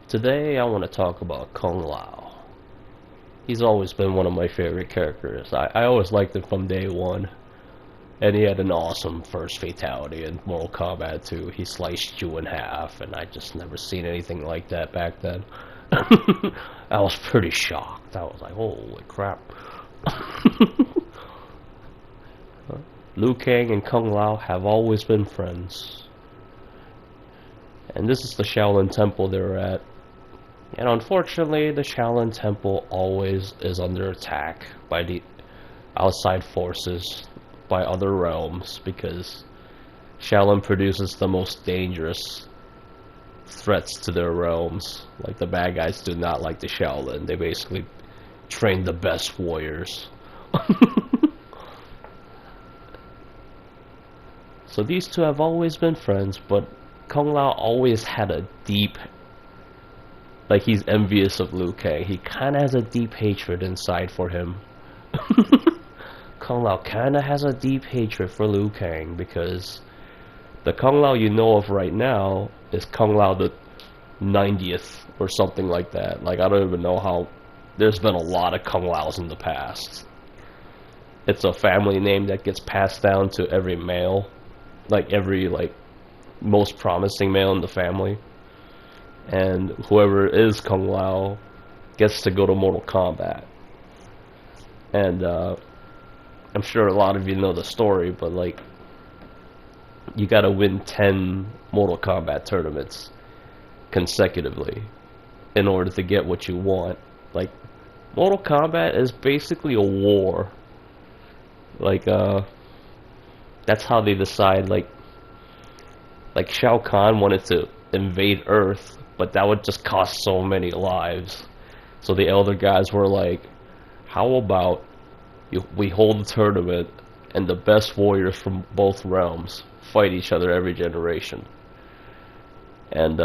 Today I want to talk about Kung Lao. He's always been one of my favorite characters. I always liked him from day one. And he had an awesome first fatality in Mortal Kombat 2. He sliced you in half, and I just never seen anything like that back then. I was pretty shocked. I was like, holy crap. Liu Kang and Kung Lao have always been friends. And this is the Shaolin Temple they're at. And unfortunately, the Shaolin Temple always is under attack by the outside forces, by other realms, because Shaolin produces the most dangerous threats to their realms. Like, the bad guys do not like the Shaolin. They basically train the best warriors. So these two have always been friends, but Kung Lao always had a deep, like, he's envious of Liu Kang. He kinda has a deep hatred inside for him. Kung Lao kinda has a deep hatred for Liu Kang, because the Kung Lao you know of right now is Kung Lao the 90th or something like that. Like, I don't even know how. There's been a lot of Kung Laos in the past. It's a family name that gets passed down to every male, like every most promising male in the family, and whoever is Kung Lao gets to go to Mortal Kombat. And I'm sure a lot of you know the story, but like, you gotta win 10 Mortal Kombat tournaments consecutively in order to get what you want. Like, Mortal Kombat is basically a war. Like, that's how they decide. Like Shao Kahn wanted to invade Earth, but that would just cost so many lives. So the elder guys were like, how about we hold a tournament and the best warriors from both realms fight each other every generation, and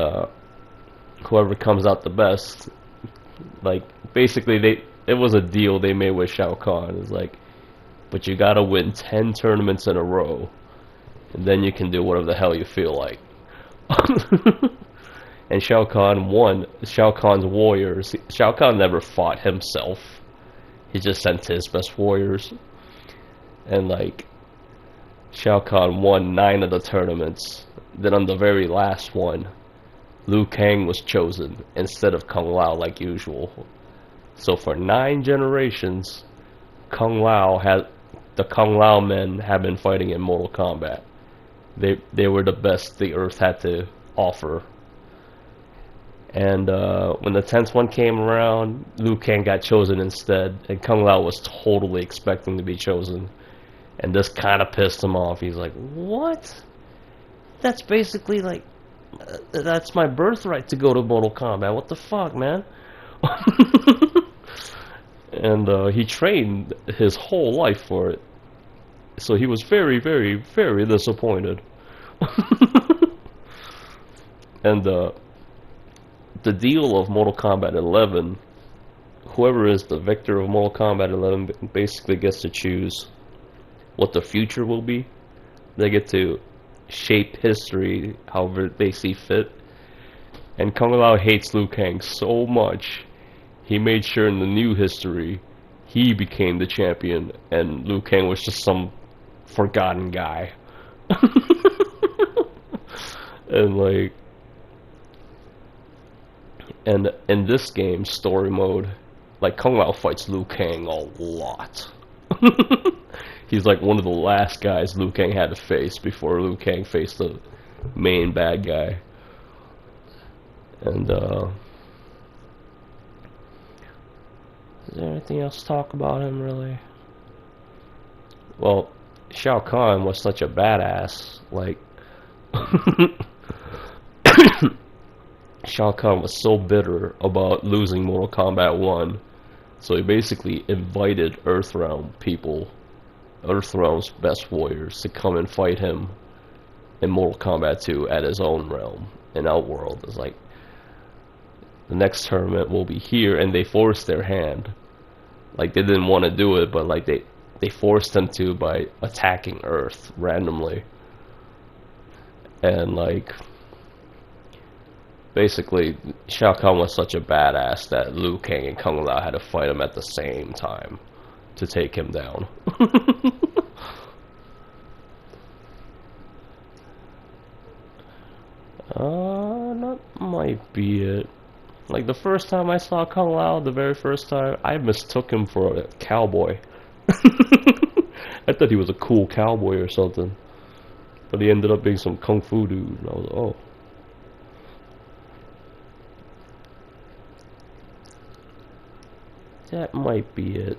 whoever comes out the best, like, basically it was a deal they made with Shao Kahn. It's like, but you gotta win 10 tournaments in a row, and then you can do whatever the hell you feel like. And Shao Kahn won. Shao Kahn's warriors. Shao Kahn never fought himself. He just sent his best warriors. And like, Shao Kahn won 9 of the tournaments. Then on the very last one, Liu Kang was chosen instead of Kung Lao like usual. So for 9 generations, the Kung Lao men have been fighting in Mortal Kombat. They were the best the Earth had to offer. And when the 10th one came around, Liu Kang got chosen instead, and Kung Lao was totally expecting to be chosen. And this kind of pissed him off. He's like, what? That's basically like, that's my birthright to go to Mortal Kombat. What the fuck, man? And he trained his whole life for it. So he was very, very, very disappointed. And the deal of Mortal Kombat 11, whoever is the victor of Mortal Kombat 11 basically gets to choose what the future will be. They get to shape history however they see fit. And Kung Lao hates Liu Kang so much, he made sure in the new history he became the champion, and Liu Kang was just some forgotten guy. And like, and in this game, story mode, like, Kung Lao fights Liu Kang a lot. He's like one of the last guys Liu Kang had to face before Liu Kang faced the main bad guy. And is there anything else to talk about him, really? Well, Shao Kahn was such a badass. Like, Shao Kahn was so bitter about losing Mortal Kombat 1, so he basically invited Earthrealm people, Earthrealm's best warriors, to come and fight him in Mortal Kombat 2 at his own realm in Outworld. It's like, the next tournament will be here, and they forced their hand. Like, they didn't want to do it, but like, they forced them to by attacking Earth randomly. And like, Basically, Shao Kahn was such a badass that Liu Kang and Kung Lao had to fight him at the same time to take him down. That might be it. Like the first time I saw Kung Lao, the very first time, I mistook him for a cowboy. I thought he was a cool cowboy or something. But he ended up being some kung fu dude, and I was like, oh. That might be it.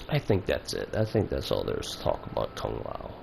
I think that's it. I think that's all there is to talk about Kung Lao.